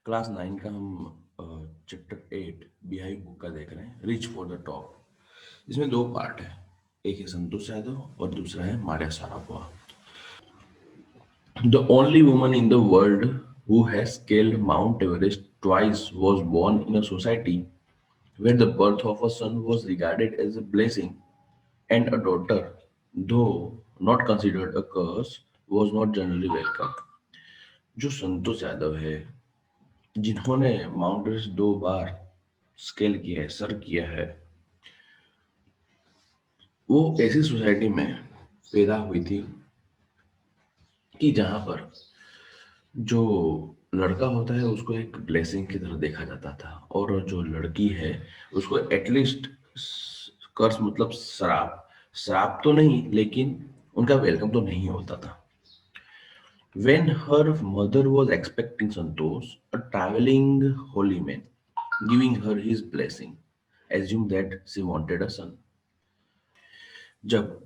Class 9 का हम chapter 8 beehive book का देख रहे हैं, रिच फॉर द टॉप। इसमें दो पार्ट है, एक है संतोष यादव और दूसरा है Maria Sharapova. The only woman in the world who has scaled Mount Everest twice was born in a society where the birth of a son was regarded as a blessing and a daughter, though not considered a curse, was not generally welcome. जो संतोष यादव है, जिन्होंने mount Everest 2 बार scale किया है, sir किया है, वो ऐसी society में पैदा हुई थी कि जहां पर जो लड़का होता है उसको एक ब्लेसिंग की तरह देखा जाता था, और जो लड़की है उसको एटलीस्ट कर्स मतलब श्राप, श्राप तो नहीं लेकिन उनका वेलकम तो नहीं होता था। When her mother was expecting Santosh, a traveling holy man, giving her his blessing, assumed that she wanted a son. जब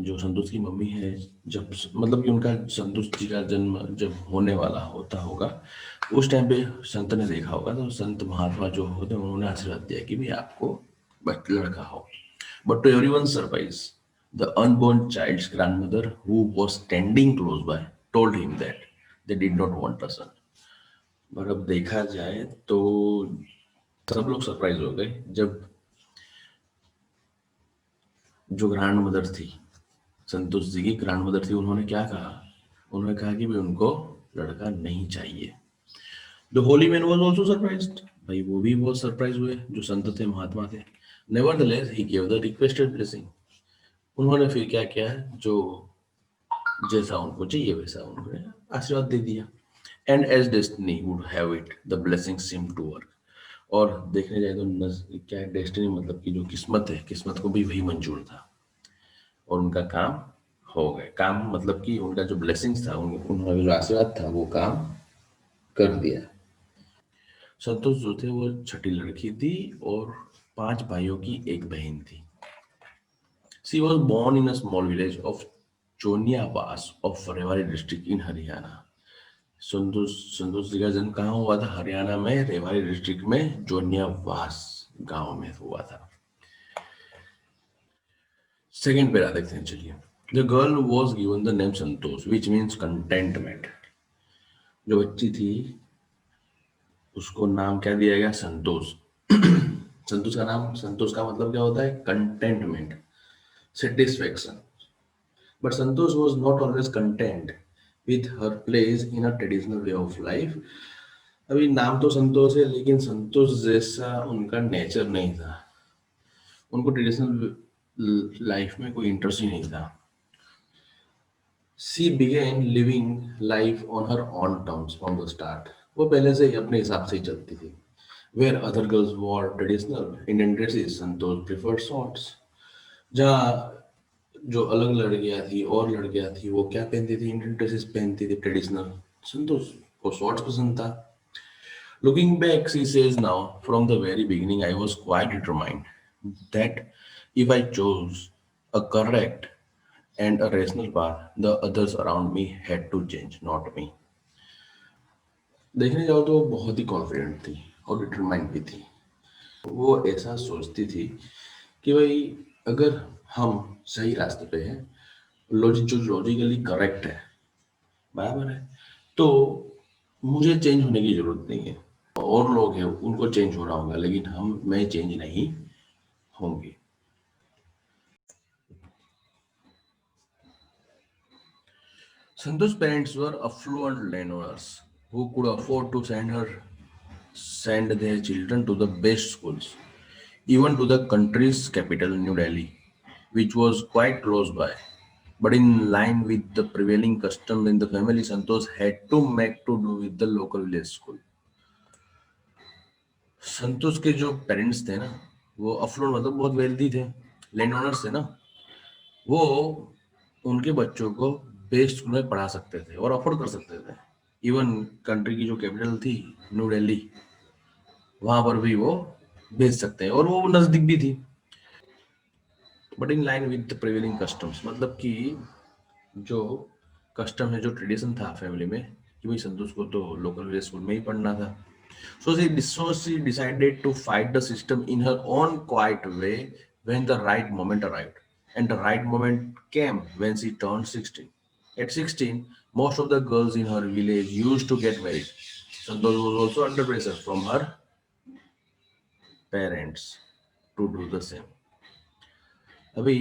जो संतोष की मम्मी है, जब मतलब कि उनका संतोष जी का जन्म जब होने वाला होता होगा, उस टाइम पे संत ने देखा होगा, तो संत महात्मा जो होते हैं उन्होंने आशीर्वाद दिया कि भाई आपको बस लड़का हो। But to everyone surprise, the unborn childs grandmother who was standing close by told him that they did not want a son. पर अब देखा जाए तो सब लोग सरप्राइज हो गए जब जो ग्रैंड मदर थी, संतोष जी की ग्रैंड मदर थी, उन्होंने क्या कहा, उन्होंने कहा कि भाई उनको लड़का नहीं चाहिए। The Holi man was also surprised, भाई वो भी बहुत सरप्राइज हुए जो संत थे, महात्मा थे। Nevertheless he give the requested blessing, उन्होंने फिर क्या किया, जो जैसा उनको चाहिए वैसा उन्होंने आशीर्वाद दे दिया। And as destiny would have it the blessing seem to work. और देखने जाए तो क्या है डेस्टिनी, मतलब कि जो किस्मत है, किस्मत को भी वही मंजूर था और उनका काम हो गए। काम मतलब कि उनका जो ब्लेसिंग्स था, उन्होंने जो आशीर्वाद था वो काम कर दिया। संतोष जो थे वो छठी लड़की थी और 5 भाइयों की एक बहन थी। She was born in a small village of Choniyawas of Rewari district in Haryana. Santosh Santosh ji का जन्म कहाँ हुआ था? हरियाणा में रेवाड़ी डिस्ट्रिक्ट में जोनियावास गांव में हुआ था। सेकेंड पैरा देखते हैं, चलिए। The girl was given the name Santosh which means contentment. जो बच्ची थी उसको नाम क्या दिया गया? संतोष। संतोष का नाम, संतोष का मतलब क्या होता है? Contentment, satisfaction. But Santosh was not always content with her place in a traditional way of life. अभी नाम तो संतोष है लेकिन संतोष जैसा उनका नेचर नहीं था, उनको ट्रेडिशनल लाइफ में कोई इंटरेस्ट ही नहीं था। She began living life on her own terms from the start. वो पहले से ही अपने हिसाब से ही चलती थी। Where other girls wore traditional Indian dresses, Santosh preferred shorts. जहाँ जो अलग लड़कियां थी और लड़कियां थी वो क्या पहनती थी? इंडियन ड्रेसेस पहनती थी ट्रेडिशनल। संतोष को शॉर्ट्स पसंद था। Looking back, she says now, from the very beginning, I was quite determined that if I chose a correct and a rational path, the others around me had to change, not me. देखने जाओ तो वो बहुत ही confident थी और determined भी थी। वो ऐसा सोचती थी कि भाई अगर हम सही रास्ते पे हैं, जो लॉजिकली करेक्ट है, बराबर है, तो मुझे चेंज होने की जरूरत नहीं है। और लोग हैं उनको चेंज हो रहा होगा लेकिन हम मैं चेंज नहीं होंगे। Santosh parents were affluent landowners who could afford to send their children to the best schools, even to the country's capital New Delhi, which was quite close by. But in line with the prevailing custom in the family, Santosh had to make to do with the local village school. संतोष के जो parents थे ना, वो अफलून मतलब बहुत wealthy थे, land owners थे ना, वो उनके बच्चों को बेस्ट स्कूल में पढ़ा सकते थे और अफोर्ड कर सकते थे। इवन कंट्री की जो कैपिटल थी न्यू दिल्ली, वहां पर भी वो भेज सकते हैं और वो नजदीक भी थी। But in line with the prevailing customs, मतलब कि जो कस्टम है, जो ट्रेडिशन था फैमिली में, कि भाई संतोष को तो लोकल विलेज स्कूल में ही पढ़ना था. So she decided to fight the system in her own quiet way when the right moment arrived. And the right moment came when she turned 16. At 16, most of the girls in her village used to get married. Santosh was also under pressure from her parents to do the same. अभी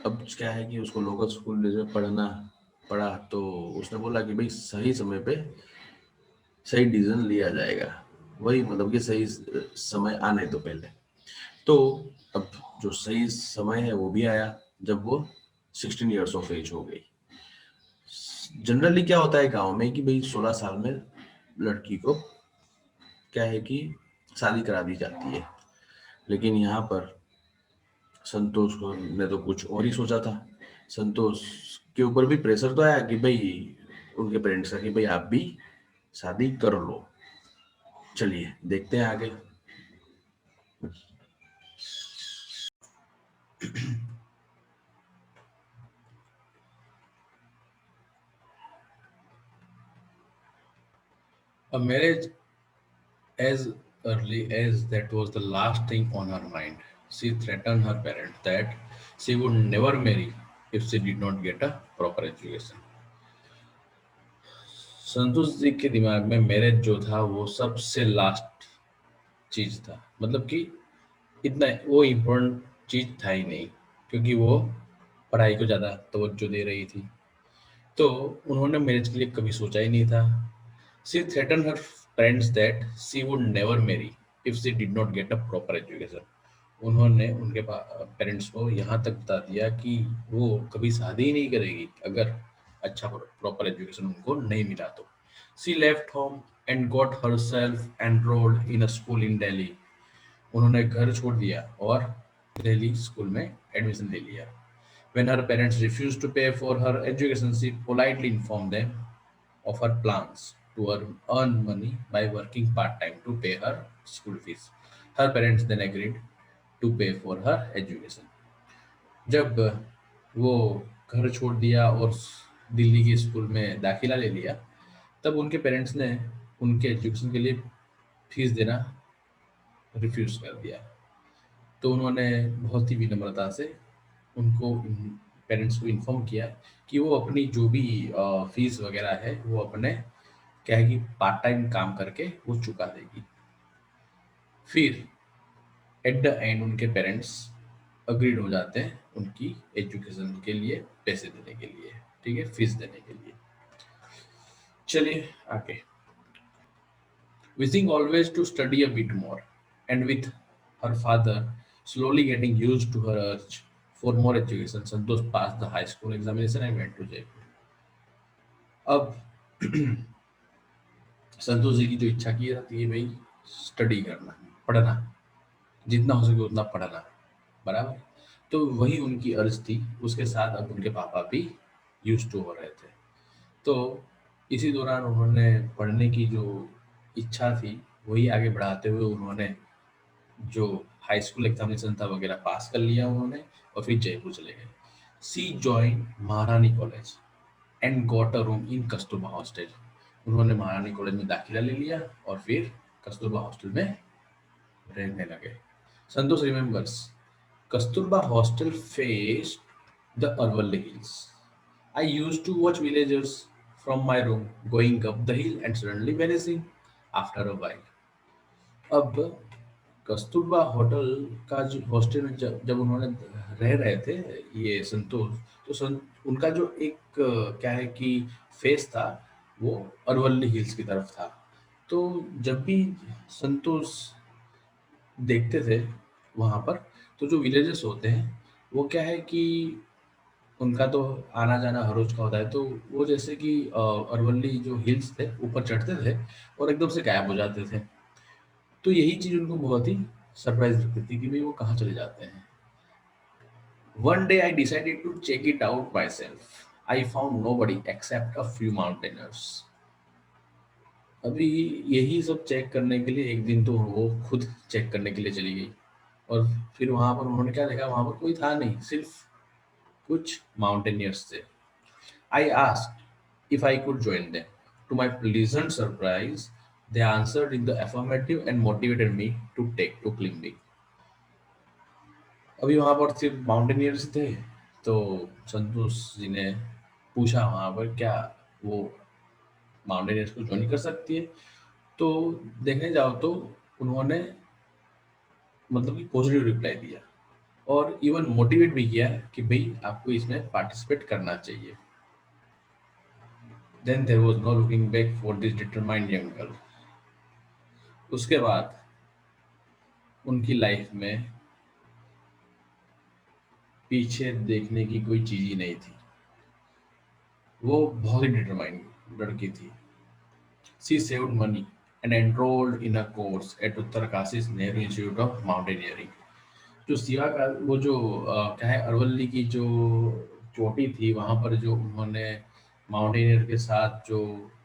अब क्या है कि उसको local school में पढ़ना पड़ा, तो उसने बोला कि भाई सही समय पे सही डिसीजन लिया जाएगा. वही मतलब कि सही समय आने तो पहले. तो अब जो सही समय है वो भी आया जब वो 16 ईयर्स ऑफ एज हो गई. जनरली क्या होता है गांव में कि भाई 16 साल में लड़की को क्या है कि शादी करा दी जाती है. लेकिन यहाँ पर संतोष को ने तो कुछ और ही सोचा था. संतोष के ऊपर भी प्रेशर तो आया कि भाई उनके पेरेंट्स का कि भाई आप भी शादी कर लो. चलिए देखते हैं आगे. A marriage as early as that was the last thing on her mind. She threatened her parents that she would never marry if she did not get a proper education. Santosh ji के दिमाग में मैरिज जो था वो सबसे last चीज था, मतलब कि इतना वो इम्पोर्टेंट चीज था ही नहीं, क्योंकि वो पढ़ाई को ज़्यादा तवज्जो दे रही थी. तो उन्होंने मैरिज के लिए कभी सोचा ही नहीं था. She threaten her parents that she would never marry if she did not get a proper education. उन्होंने उनके पेरेंट्स को यहाँ तक बता दिया कि वो कभी शादी ही नहीं करेगी अगर अच्छा प्रॉपर एजुकेशन उनको नहीं मिला तो. She left home and got herself enrolled in a school in Delhi. उन्होंने घर छोड़ दिया और दिल्ली स्कूल में एडमिशन ले लिया. When her parents refused to pay for her education, she politely informed them of her plans to earn money by working part-time to pay her school fees. Her parents then agreed to pay for her education. जब वो घर छोड़ दिया और दिल्ली के school में दाखिला ले लिया, तब उनके पेरेंट्स ने उनके एजुकेशन के लिए फीस देना रिफ्यूज कर दिया. तो उन्होंने बहुत ही विनम्रता से उनको पेरेंट्स को इन्फॉर्म किया कि वो अपनी जो भी फीस वगैरह है वो अपने क्या है कि पार्ट टाइम काम करके वो चुका देगी. फिर एट द एंड उनके पेरेंट्स अग्रीड हो जाते हैं उनकी एजुकेशन के लिए पैसे देने के लिए, ठीक है, फीस देने के लिए. चलिए आगे. Wishing always to study a bit more, and with her father slowly getting used to her urge for more education, Santosh passed the high school examination and went to Jaipur. अब संतोष जी की जो इच्छा की जाती है भाई स्टडी करना, पढ़ना, जितना हो सके उतना पढ़ना, बराबर. तो वही उनकी अर्ज थी. उसके साथ अब उनके पापा भी यूज टू हो रहे थे. तो इसी दौरान उन्होंने पढ़ने की जो इच्छा थी वही आगे बढ़ाते हुए उन्होंने जो हाई स्कूल एग्जामिनेशन था वगैरह पास कर लिया उन्होंने और फिर जयपुर चले गए. सी जॉइन महारानी college and got a room in Kasturba hostel. उन्होंने महारानी कॉलेज में दाखिला ले लिया और फिर कस्तूरबा हॉस्टल में रहने लगे. Santosh remembers Kasturba hostel faced the Arvalli hills. I used to watch villagers from my room going up the hill and suddenly vanishing after a while. अब कस्तूरबा होटल का जो हॉस्टल में जब उन्होंने रह रहे थे ये संतोष, तो उनका जो एक क्या है कि फेस था वो अरवल्ली हिल्स की तरफ था. तो जब भी संतोष देखते थे वहाँ पर, तो जो विलेजेस होते हैं वो क्या है कि उनका तो आना जाना हर रोज का होता है. तो वो जैसे कि अरवल्ली जो हिल्स थे ऊपर चढ़ते थे और एकदम से गायब हो जाते थे. तो यही चीज उनको बहुत ही सरप्राइज रखती थी कि भाई वो कहाँ चले जाते हैं. One day I decided to check it out myself. I found nobody except a few mountaineers. अभी यही सब चेक करने के लिए एक दिन तो वो खुद चेक करने के लिए चली गई और फिर वहां पर उन्होंने क्या देखा, वहां पर कोई था नहीं, सिर्फ कुछ माउंटेनियर्स थे. I asked if I could join them. To my pleasant surprise, they answered in the affirmative and motivated me to take to climbing. अभी वहां पर सिर्फ माउंटेनियर्स थे, तो संतोष जी ने पूछा वहां पर क्या वो माउंटेनियर्स को ज्वाइन कर सकती है। तो देखने जाओ तो उन्होंने मतलब कि पॉजिटिव रिप्लाई दिया और इवन मोटिवेट भी किया कि भाई आपको इसमें पार्टिसिपेट करना चाहिए। Then there was no looking back for this determined young girl. उसके बाद उनकी लाइफ में पीछे देखने की कोई चीज ही नहीं थी। वो बहुत ही डिटरमाइंड लड़की थी। She saved money and enrolled in a course eight Uttarkashi Nehru institute of mountaineering. जो शिवा का वो जो क्या है अरवल्ली की जो चोटी थी वहां पर जो उन्होंने माउंटेनियर के साथ जो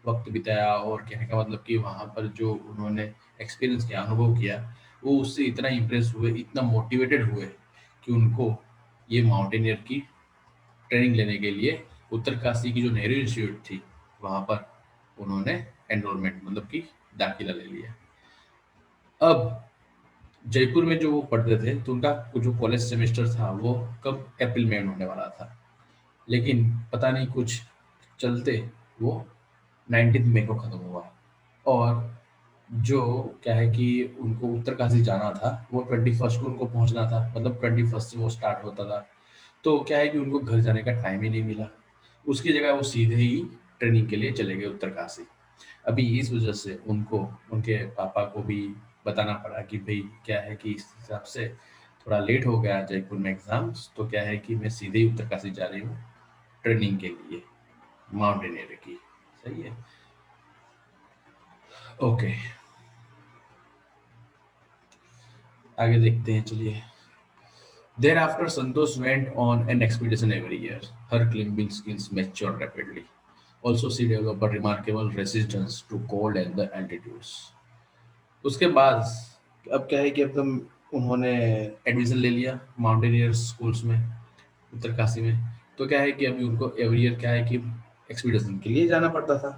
वक्त बिताया और कहने का मतलब कि वहां पर जो उन्होंने एक्सपीरियंस किया अनुभव किया, वो उससे इतना इम्प्रेस हुए इतना मोटिवेटेड हुए कि उनको ये माउंटेनियर की ट्रेनिंग लेने के लिए उत्तरकाशी की जो नेहरू इंस्टीट्यूट थी वहां पर उन्होंने एनरोलमेंट मतलब कि दाखिला ले लिया। अब जयपुर में जो वो पढ़ते थे तो उनका जो कॉलेज सेमेस्टर था वो कब अप्रैल में होने वाला था, लेकिन पता नहीं कुछ चलते वो 19 मई को खत्म हुआ। और जो क्या है कि उनको उत्तरकाशी जाना था वो 21 को उनको पहुंचना था, मतलब 21 से वो स्टार्ट होता था। तो क्या है कि उनको घर जाने का टाइम ही नहीं मिला, उसकी जगह वो सीधे ही ट्रेनिंग के लिए चले गए उत्तरकाशी। अभी इस वजह से उनको उनके पापा को भी बताना पड़ा कि भाई क्या है कि इस हिसाब से थोड़ा लेट हो गया जयपुर में एग्जाम्स, तो क्या है कि मैं सीधे ही उत्तरकाशी जा रही हूँ ट्रेनिंग के लिए माउंटेनियर की। सही है, ओके आगे देखते हैं चलिए। Thereafter, Santosh went on an expedition every year. Her climbing skills matured rapidly. Also, she developed a remarkable resistance to cold and the altitudes. उसके बाद अब क्या है कि अब उन्होंने एडमिशन ले लिया माउंटेनियर्स स्कूल्स में उत्तरकाशी में। तो क्या है कि अभी उनको एवरी ईयर क्या है कि एक्सपीडिशन के लिए जाना पड़ता था।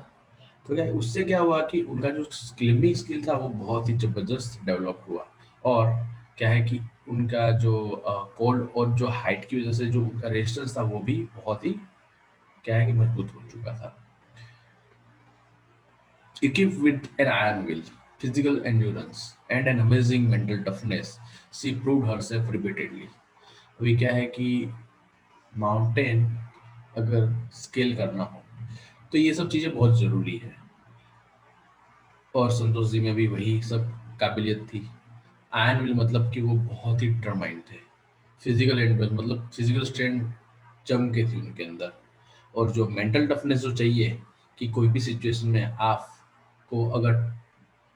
तो क्या है, उससे क्या हुआ कि उनका जो क्लाइंबिंग स्किल था वो बहुत ही जबरदस्त डेवलप हुआ। और क्या है कि उनका जो कोल्ड और जो हाइट की वजह से जो उनका रेजिस्टेंस था वो भी बहुत ही क्या है कि मजबूत हो चुका था। Equipped with an iron will, physical endurance, and an amazing mental toughness, she proved herself repeatedly. अभी क्या है कि माउंटेन अगर स्केल करना हो तो ये सब चीज़ें बहुत ज़रूरी है, और संतोष जी में भी वही सब काबिलियत थी। आयरन विल मतलब कि वो बहुत ही डिटरमाइंड थे। फिजिकल एंडोरेंस मतलब फिजिकल स्ट्रेंथ जम के थी उनके अंदर। और जो मेंटल टफनेस जो चाहिए कि कोई भी सिचुएशन में आपको अगर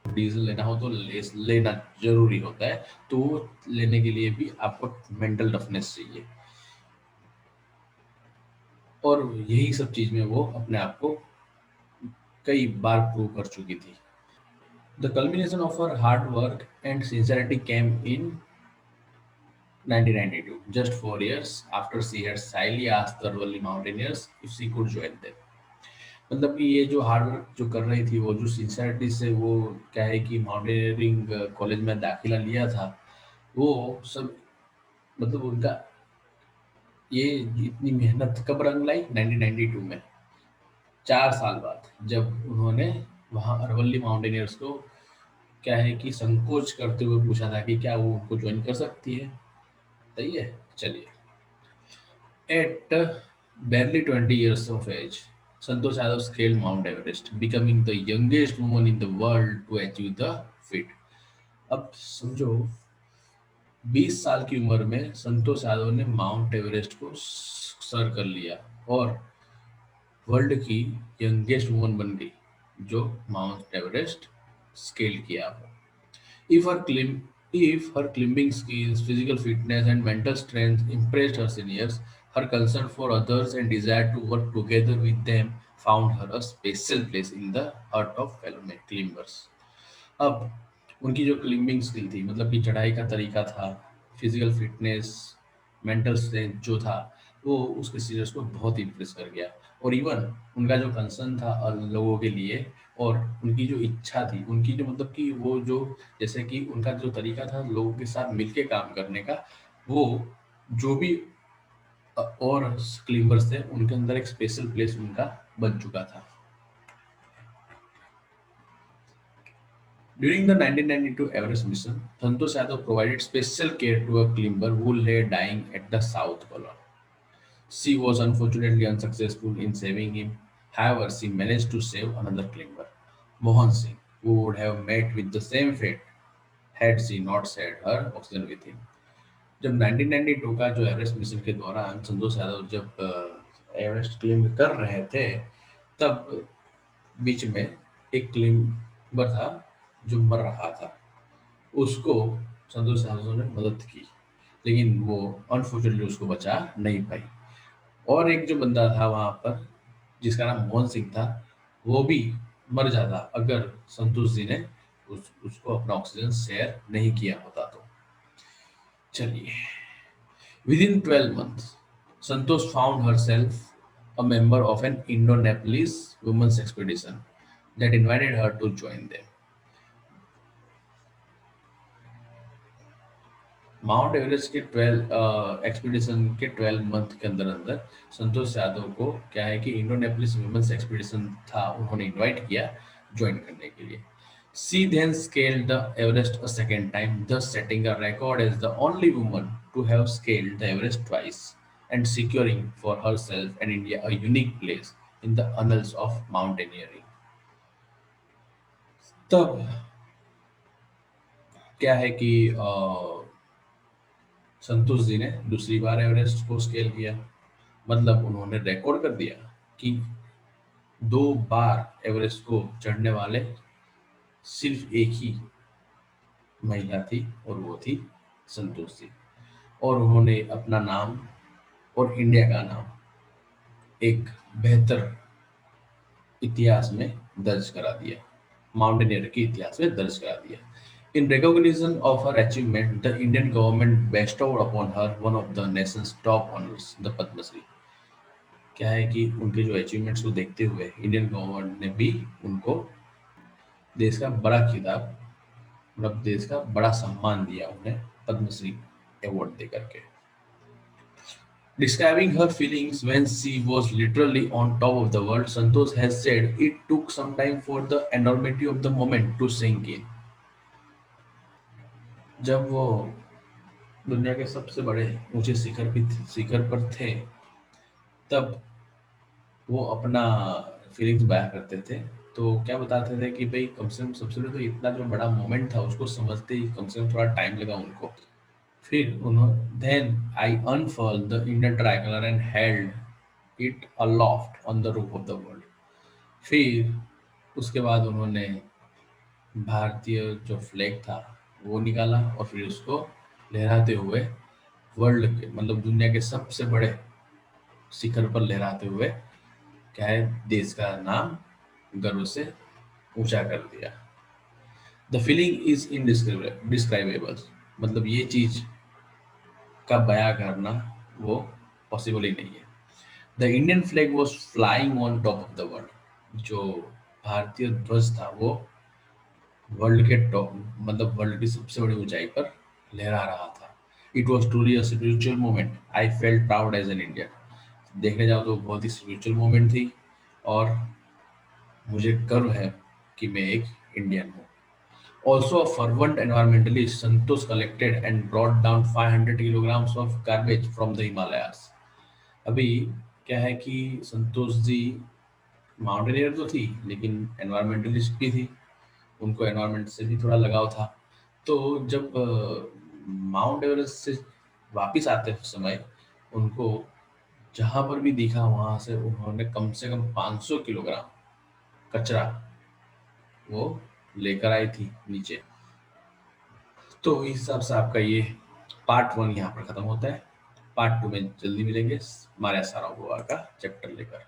डीजल लेना हो तो लेना जरूरी होता है, तो वो लेने के लिए भी आपको मेंटल टफनेस चाहिए। और यही सब चीज में वो अपने आप को कई बार प्रूव कर चुकी थी। The culmination of her hard work and sincerity came in 1992, just 4 years after she had shyly asked the Arvalli mountaineers if she could join them. मतलब कि ये जो हार्ड वर्क जो कर रही थी वो जो सिंसियरिटी से वो क्या है कि माउंटेनियरिंग कॉलेज में दाखिला लिया था, वो सब मतलब उनका ये इतनी मेहनत कब रंग लाई 1992 में, 4 साल बाद, जब उन्होंने वहाँ अरवल्ली माउंटेनियर्स को क्या है कि संकोच करते हुए पूछा था कि क्या वो उनको ज्वाइन कर सकती है। सही है, चलिए। At barely 20 years of age, Santosh Yadav scaled Mount Everest, becoming the youngest woman in the world to achieve the feat. अब समझो 20 साल की उम्र में संतोष यादव ने माउंट एवरेस्ट को सर कर लिया और वर्ल्ड की यंगेस्ट वुमन बन गई जो माउंट एवरेस्ट स्केल किया हो। If her climbing skills, physical fitness, and mental strength impressed her seniors, her concern for others and desire to work together with them found her a special place in the heart of fellow climbers. अब उनकी जो climbing skill थी मतलब कि चढ़ाई का तरीका था, फिजिकल फिटनेस, मेंटल स्ट्रेंथ जो था, वो उसके सीनियर्स को बहुत इम्प्रेस कर गया। और इवन उनका जो कंसर्न था लोगों के लिए, और उनकी जो इच्छा थी, उनकी जो मतलब कि वो जो जैसे कि उनका जो तरीका था लोगों के साथ मिलके काम करने का, वो जो भी और क्लाइंबर्स थे उनके अंदर एक स्पेशल प्लेस उनका बन चुका था। During the 1992 Everest mission, Santosh Yadav provided special care to a climber who lay dying at the south column. She was unfortunately unsuccessful in saving him. However, she managed to save another climber, Mohan Singh, who would have met with the same fate had she not shared her oxygen with him. जब 1992 का जो Everest mission के दौरान संतोष यादव जब Everest claim कर रहे थे, तब बीच में एक क्लेम्बर था जो मर रहा था। उसको संतोष यादव ने मदद की, लेकिन वो अनफॉर्चुनेटली उसको बचा नहीं पाई। और एक जो बंदा था वहां पर जिसका नाम मोहन सिंह था, वो भी मर जाता अगर संतोष जी ने उसको अपना ऑक्सीजन शेयर नहीं किया होता तो। चलिए, within 12 months Santosh found herself a member of an Indo-Nepalese women's expedition that invited her to join them. Mount Everest के 12 एक्सपीडिशन के 12 मंथ के अंदर अंदर संतोष यादव को क्या है कि इंडोनेपलिस वुमेन्स एक्सपीडिशन था, उन्होंने इनवाइट किया ज्वाइन करने के लिए। She then scaled the Everest a second time, thus setting a record as the only woman to have scaled the Everest twice and securing for herself and India a unique place in the annals of mountaineering. तब क्या है कि संतोष जी ने दूसरी बार Everest को scale किया, मतलब उन्होंने रिकॉर्ड कर दिया कि 2 बार एवरेस्ट को चढ़ने वाले सिर्फ एक ही महिला थी और वो थी संतोष जी। और उन्होंने अपना नाम और इंडिया का नाम एक बेहतर इतिहास में दर्ज करा दिया, माउंटेनियर के इतिहास में दर्ज करा दिया। In recognition of her achievement, the Indian government bestowed upon her one of the nation's top honors, the Padma Shri. क्या है कि उनके जो अचीवमेंट्स को देखते हुए इंडियन गवर्नमेंट ने भी उनको देश का बड़ा खिताब, मतलब देश का बड़ा सम्मान दिया उन्हें पद्मश्री अवार्ड दे करके। Describing her feelings when she was literally on top of the world, Santosh has said it took some time for the enormity of the moment to sink in. जब वो दुनिया के सबसे बड़े ऊंचे शिखर पर थे, तब वो अपना फीलिंग्स बयां करते थे। तो क्या बताते थे कि भाई कम से कम सबसे पहले तो इतना जो बड़ा मोमेंट था उसको समझते ही कम से कम थोड़ा टाइम लगा उनको। फिर उन्होंने then I unfurled the Indian tricolour and held it aloft on the roof of the world. फिर उसके बाद उन्होंने भारतीय जो फ्लैग था वो निकाला और फिर उसको लहराते हुए वर्ल्ड के, मतलब दुनिया के सबसे बड़े शिखर पर लहराते हुए क्या है देश का नाम गर्व से ऊंचा कर दिया। द फीलिंग इज इनडिस्क्राइबेबल, मतलब ये चीज का बयां करना वो पॉसिबल ही नहीं है। The Indian flag was flying on top of the world, जो भारतीय ध्वज था वो वर्ल्ड के टॉप, मतलब वर्ल्ड की सबसे बड़ी ऊंचाई पर लहरा रहा था। It was truly a spiritual moment, I felt proud as an Indian. देखने जाओ तो बहुत ही स्पिरिचुअल मोमेंट थी और मुझे गर्व है कि मैं एक इंडियन हूँ। Also a fervent environmentalist, Santosh collected and brought down 500 kilograms of garbage from the Himalayas. अभी क्या है कि संतोष जी माउंटेनियर तो थी लेकिन एनवायरमेंटलिस्ट भी थी, उनको एनवायरमेंट से भी थोड़ा लगाव था। तो जब माउंट एवरेस्ट से वापस आते समय उनको जहां पर भी दिखा वहां से उन्होंने कम से कम 500 किलोग्राम कचरा वो लेकर आई थी नीचे। तो इस हिसाब से आपका ये पार्ट 1 यहाँ पर खत्म होता है। पार्ट 2 में जल्दी मिलेंगे हमारे सारा का चैप्टर लेकर।